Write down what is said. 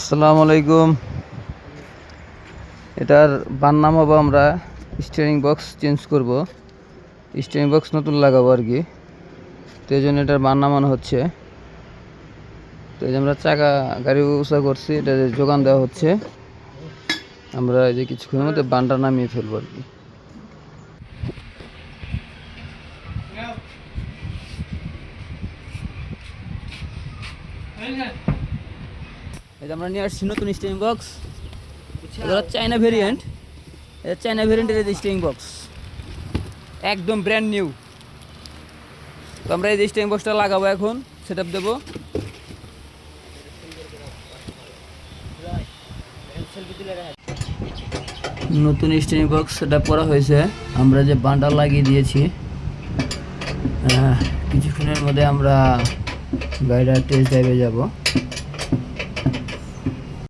আসসালামু আলাইকুম। এটার বান নামাবো আমরা, স্টিয়ারিং বক্স চেঞ্জ করব, স্টিয়ারিং বক্স নতুন লাগাবো আর কি। তো এই জন্য এটার বান নামানো হচ্ছে। তো এই যে আমরা চাকা গাড়ি উঁচা করছি, এটা যোগান দেওয়া হচ্ছে। আমরা এই যে কিছুক্ষণের মধ্যে বানটা নামিয়ে ফেলবো আর কি। এই যে আমরা নিয়ে আসছি নতুন স্টিয়ারিং বক্স, এগুলো চায়না ভেরিয়েন্ট। এটা চায়না ভেরিয়েন্টের এই স্টিয়ারিং বক্স একদম ব্র্যান্ড নিউ। তো আমরা এই যে স্টিয়ারিং বক্সটা লাগাবো, এখন সেট আপ দেবো। নতুন স্টিয়ারিং বক্স সেট আপ করা হয়েছে। আমরা যে বান্ডাল লাগিয়ে দিয়েছি, কিছুক্ষণের মধ্যে আমরা গাড়িটা টেস্ট ড্রাইভে যাব।